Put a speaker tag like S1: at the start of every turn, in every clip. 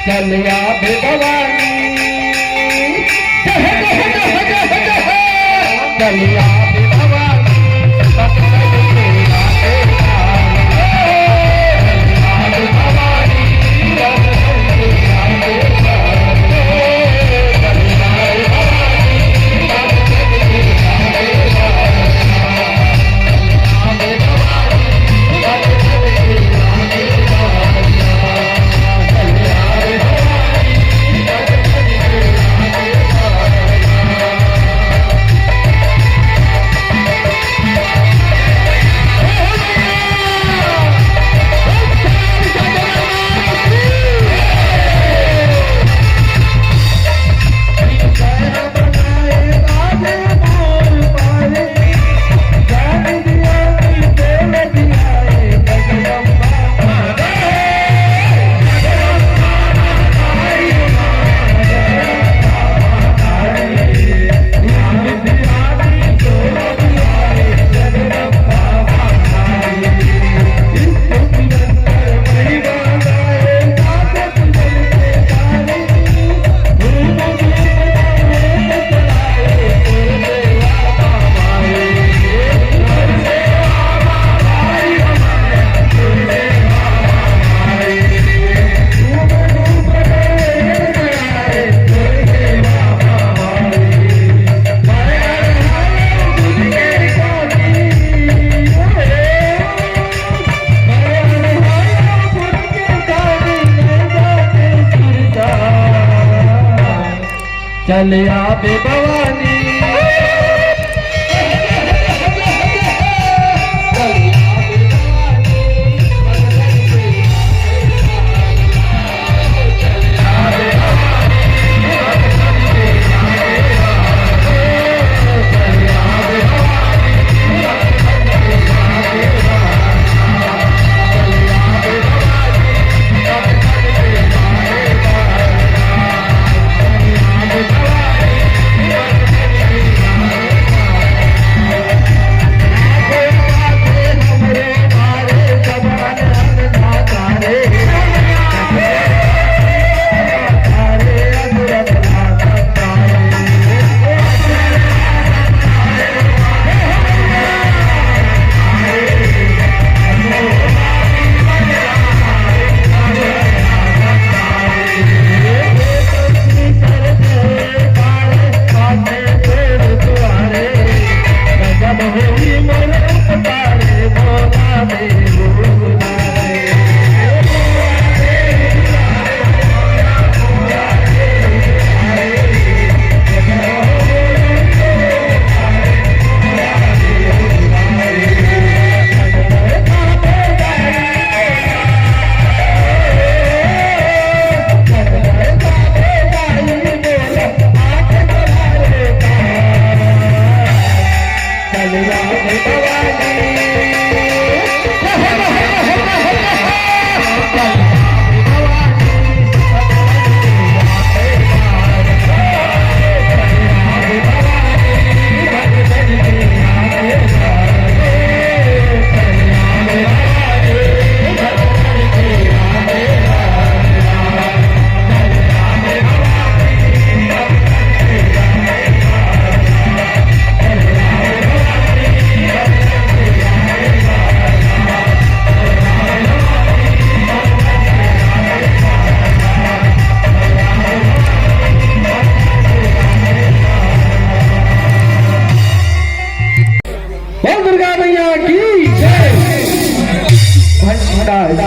S1: चलिया भवानी चलिया चलिया भवानी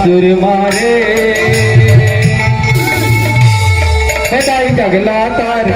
S1: सुर मारे जगला तार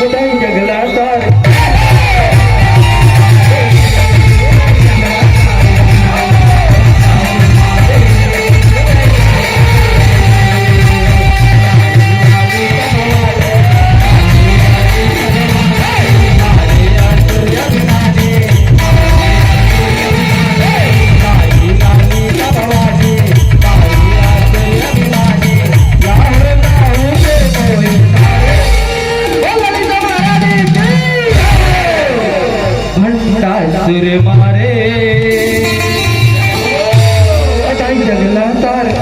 S1: होताई जगला तारे सुर मारे होताई जगला तारे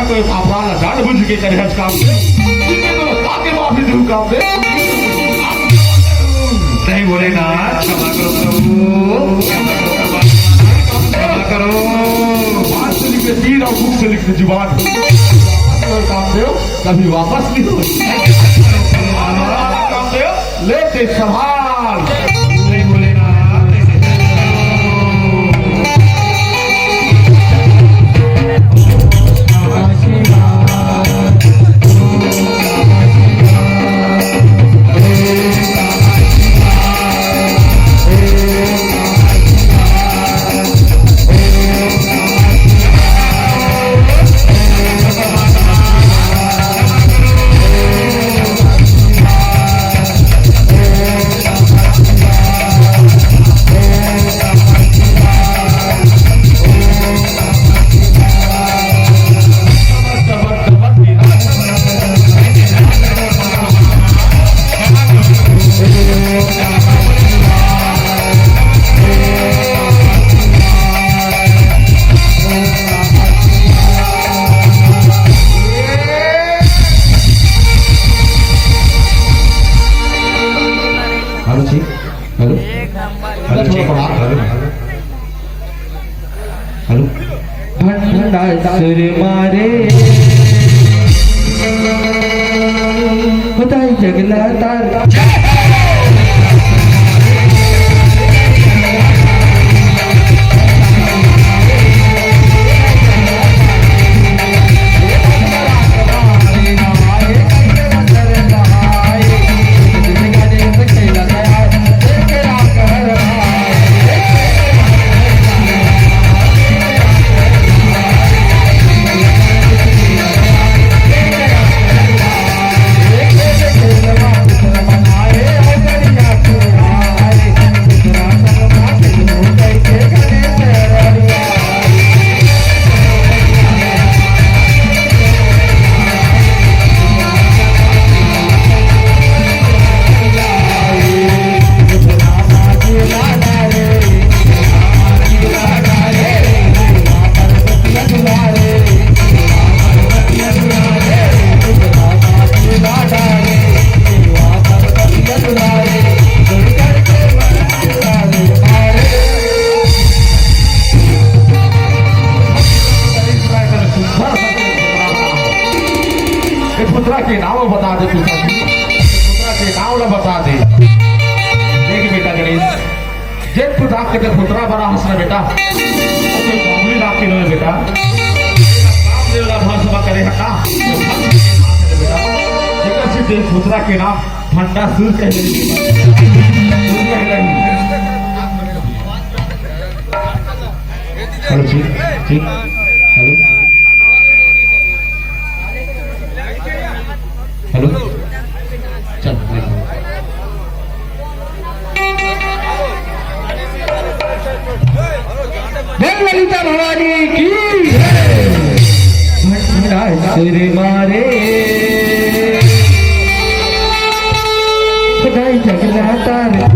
S1: कोई अपराध जानबूझ के करे हज काम से आगे माफी दूं काम से नहीं बोले ना क्षमा करो प्रभु क्षमा करो हाथ से लिखे तीर और मुख से लिखे जुबान काम दे कभी वापस नहीं हो काम दे लेते संभाल नहीं बोले ना सुर मारे होताई जगला तारे पुत्रा के नाम बता दे तू पुत्रा के नाम बता दे। देख बेटा गणेश जेठ पुत्रा के पुत्रा बड़ा हंसना बेटा कोई मामूली रात की नहीं बेटा काम देवला भाषा करे हटा बेटा ते पुत्रा के नाम ठंडा सूर कहले हेलो ठीक ठीक हेलो हेलो चल ललिता भवानी की सिर मारे खुदाई जगलाता रे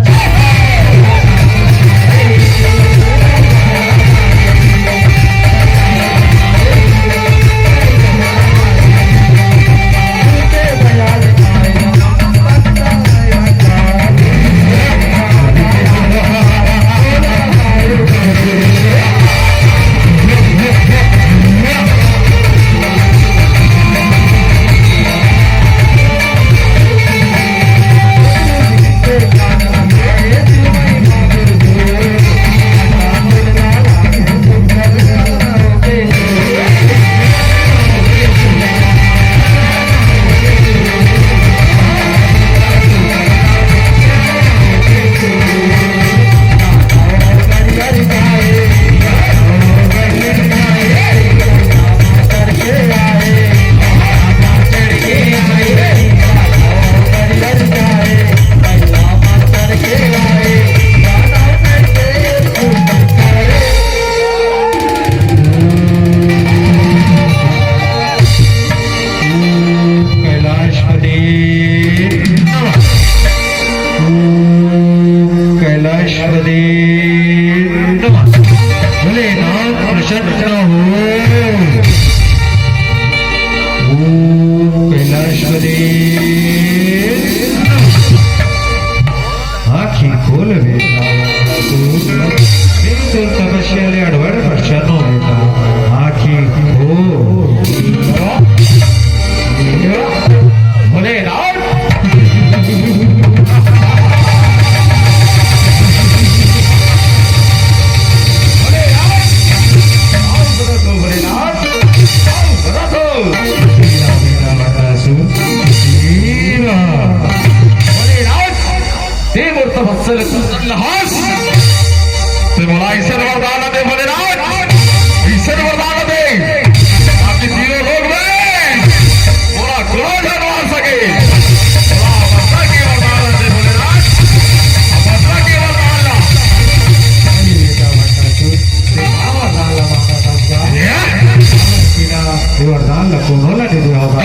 S1: वरदान लखनऊ ला दे दिया होगा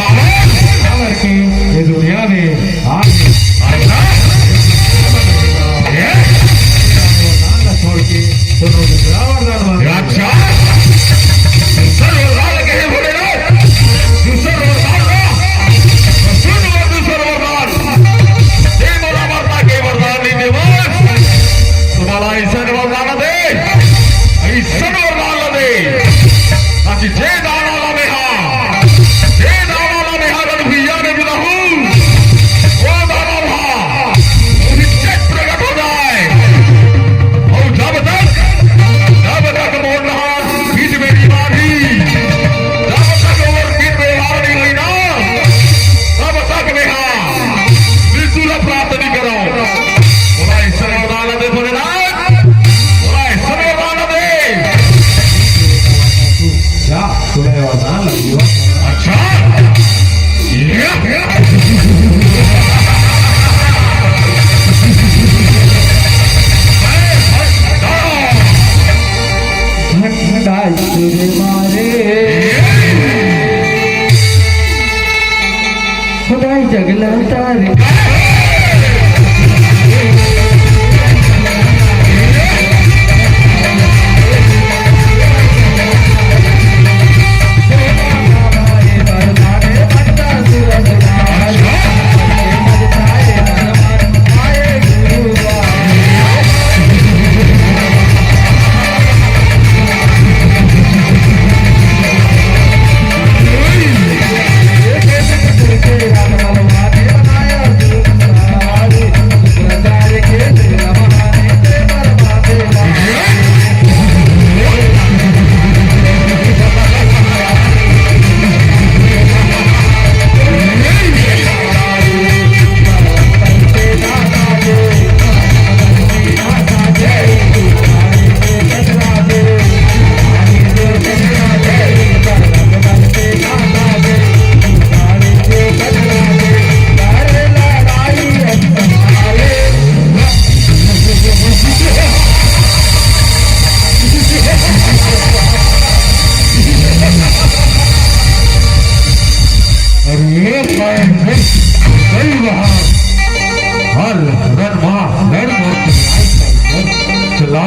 S1: कि ये दुनिया में वरदान छोड़ के दोनों दूसरा वरदान मांगे अच्छा दूसरा वरदान लगे हैं बोले ना दूसरा वरदान ना सुन वो दूसरा वरदान दे मोला माता के वरदान नहीं दे बस तुम्हारा ऐसा वरदान दे ऐसा वरदान दे ताकि जे खुदाई जगलाता रे चला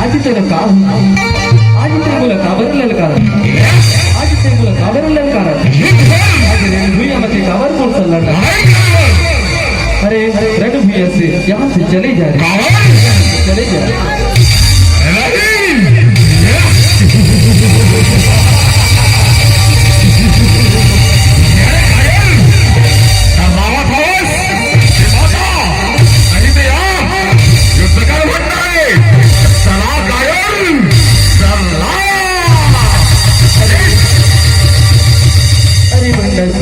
S2: आज तुला का आज ते मुलं का बरं ललकार आज ते मुलं का बरं ललकार आज भैया मत कावर कौन सा लड़का अरे रण भैया से यहाँ से चले जा रहे चले जा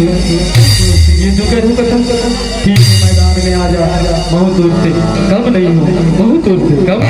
S2: ये जो करूँ ठीक मैदान में आ जा बहुत दूर से कब नहीं हो बहुत दूर से कब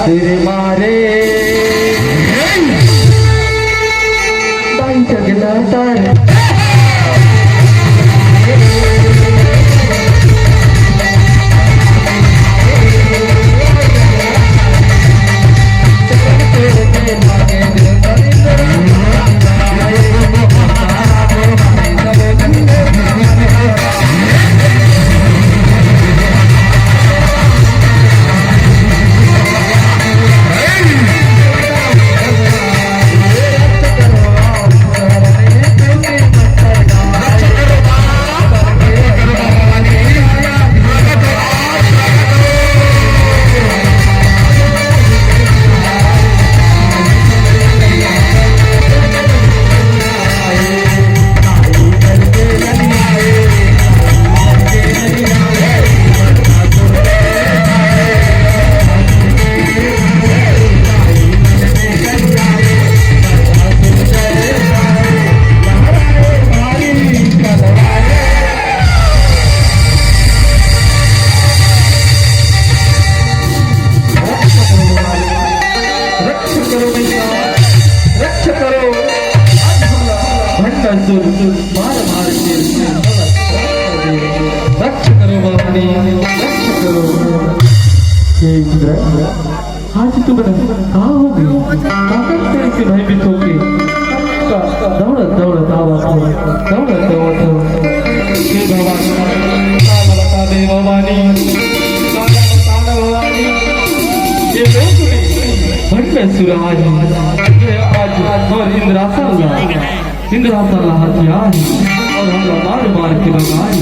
S2: तेरे मारे दाई जगला तारे आज तू बता कहाँ हो गई तेरे से भाई भी थोके दौड़त दौड़त आवाज दौड़त दौड़त हे भगवान बता दे भवानी बता भवानी ये भंड सुराज आज और इंद्रासन हथियार और हम मार मार के भगवान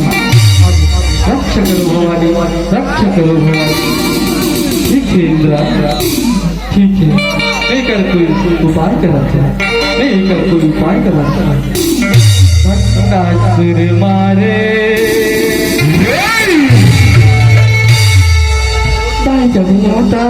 S2: रक्षा करो भवानी रक्षा करो भवानी इंद्रा पार करायचा नाही का कोणी पाय करायचा नाचर मारे काय जमी होता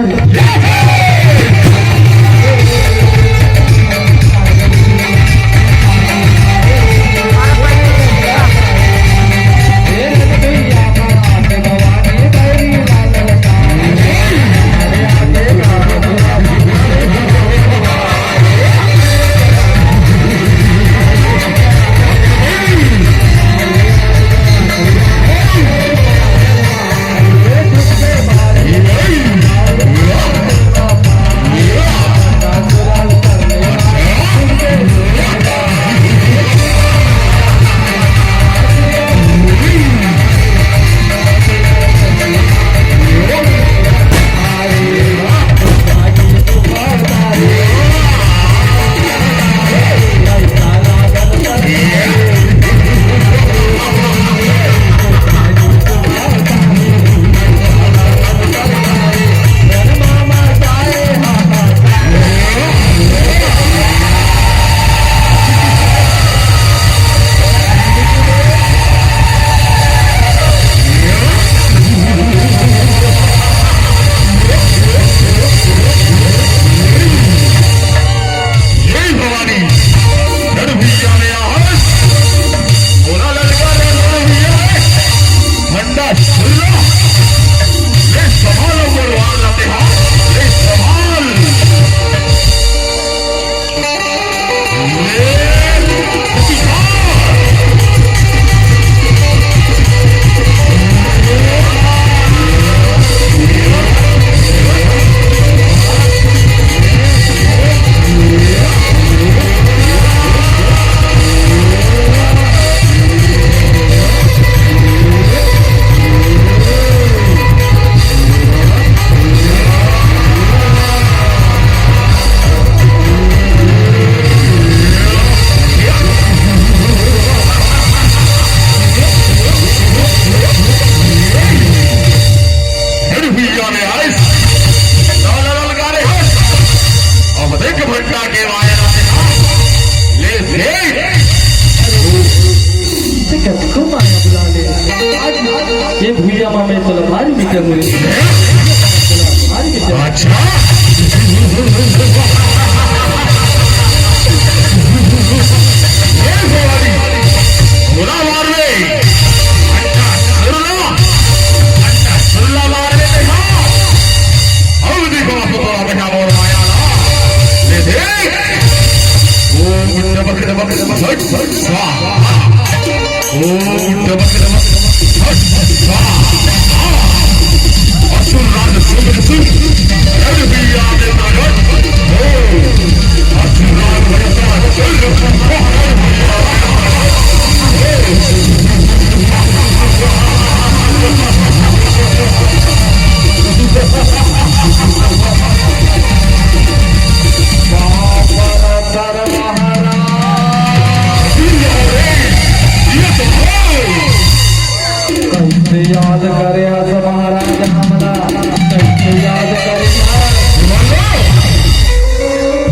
S2: ये भूया मामे चलो भारी मीटर हुए भारी मीटर अच्छा याद करे महाराज हमला याद करे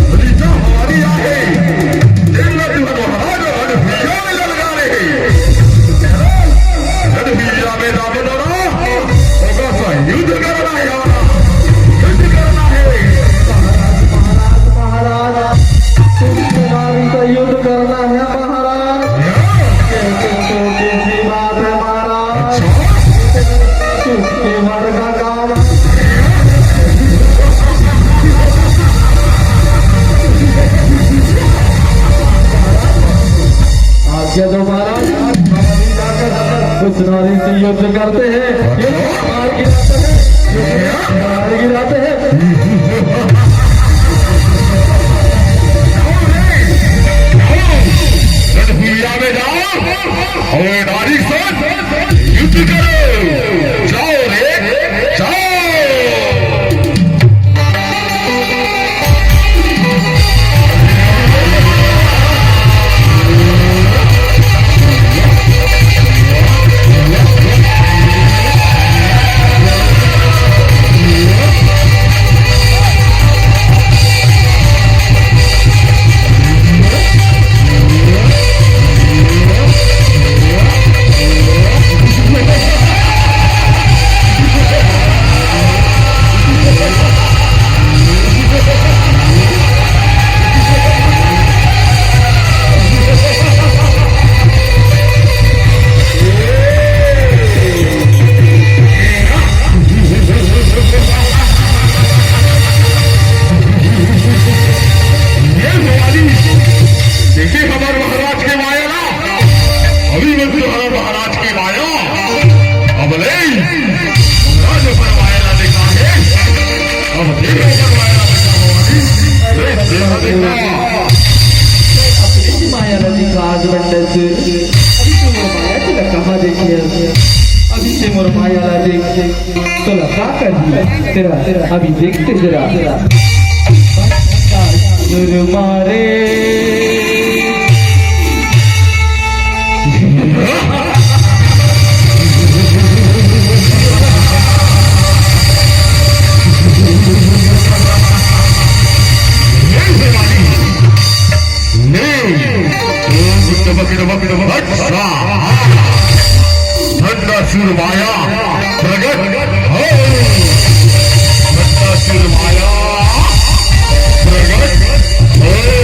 S1: हमारी आहे युद्ध करना है युद्ध करना है
S2: महाराज तुमसे युद्ध करना है महाराज छोटी सी बात है महाराज चुटकी भर का काम आज्ञा दो महाराज कुछ नारी से युद्ध करते हैं मार गिराते हैं
S1: में जाओ और नारी से युद्ध करो जाओ रे जाओ
S2: अपनी मायाला दी काज बंडस अभी से मोर माया तुला कहा देखिए अभी से मोर मायाला देख तुला का कर तेरा अभी देखते जरा सुर मारे
S1: सुर माया प्रगट हो सुर माया प्रगट हो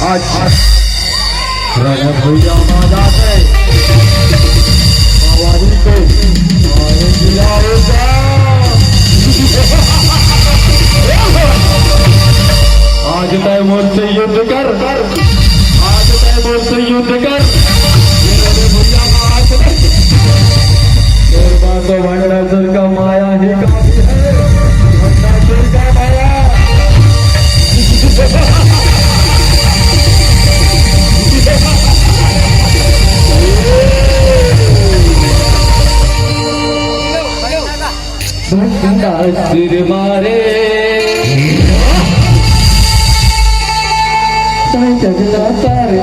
S1: आज प्रगट भैया माता से बाबाजी को मारे दिलाओगा आज तय मुझसे युद्ध कर आज तय मुझसे युद्ध कर मेरे भैया माता तो भंडासुर का माया ही काफी है भंडासुर का माया
S2: सिर मारे चगला तारे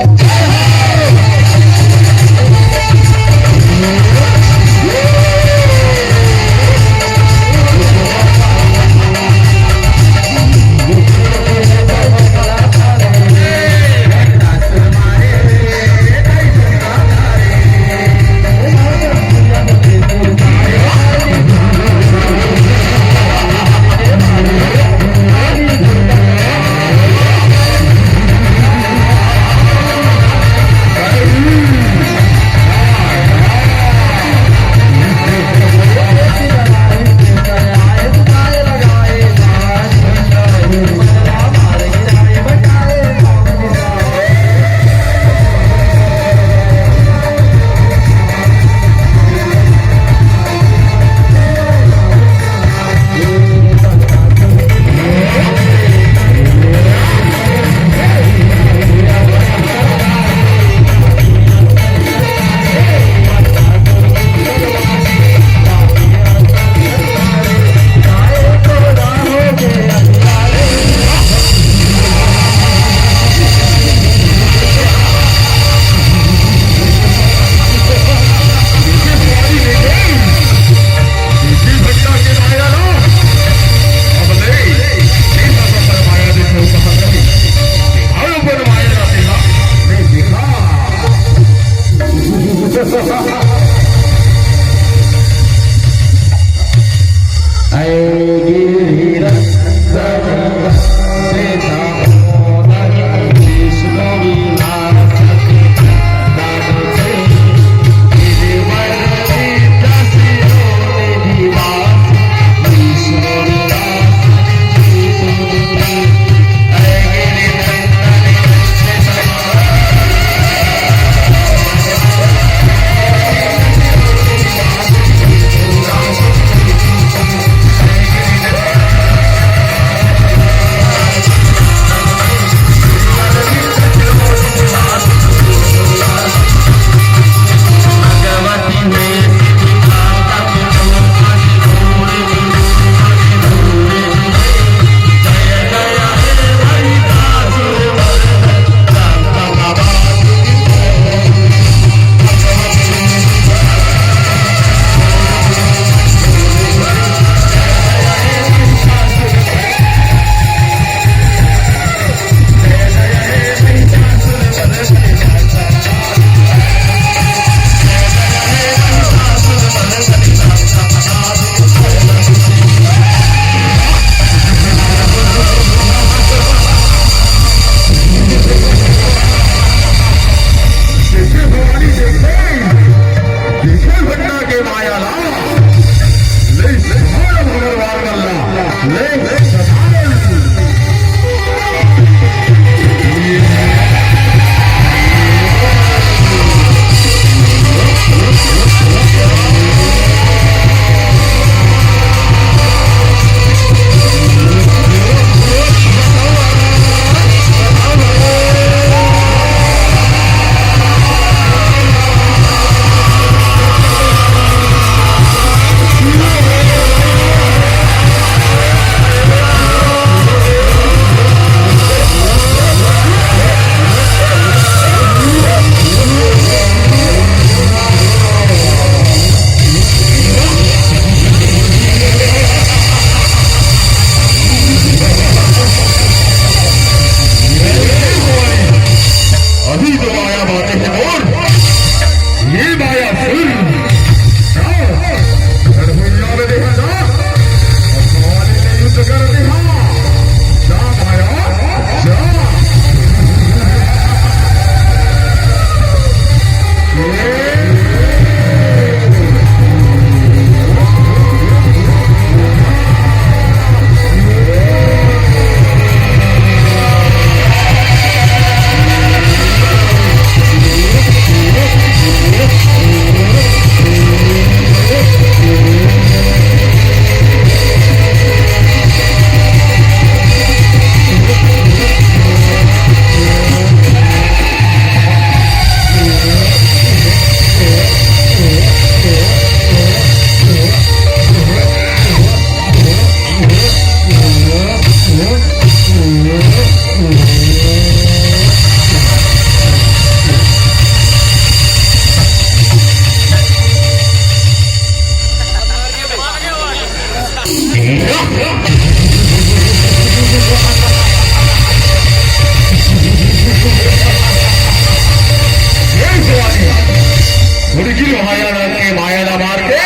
S1: ಹುಡುಗಿ ಮಾಯಾಡಕ್ಕೆ ಮಾಯದ ಮಾರ್ಗೆ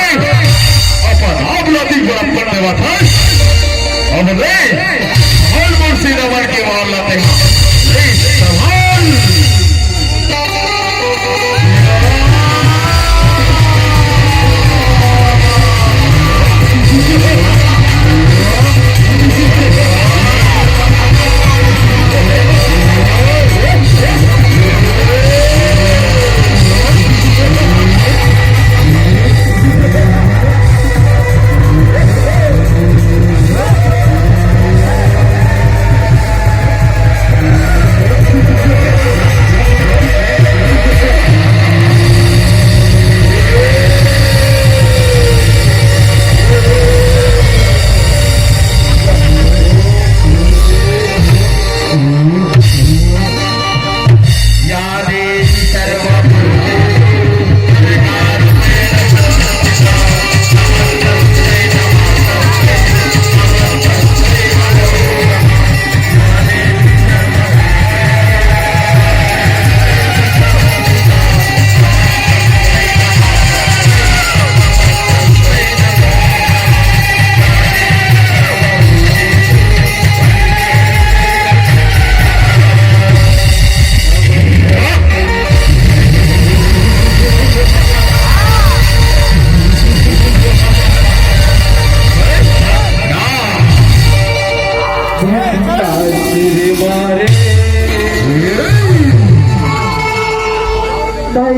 S1: ಅಪ್ಪ ನಾಬ್ಲಾದಿ ಬರಪ್ಪಣ್ಣೆ ಮಾತ ಅವನೇ ಹಾಲ್ ಮೂಡಿಸಿದ ಮಾರ್ಗೆ ಮಾಡಲತ್ತೆ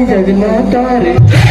S2: जगन्नाथ रे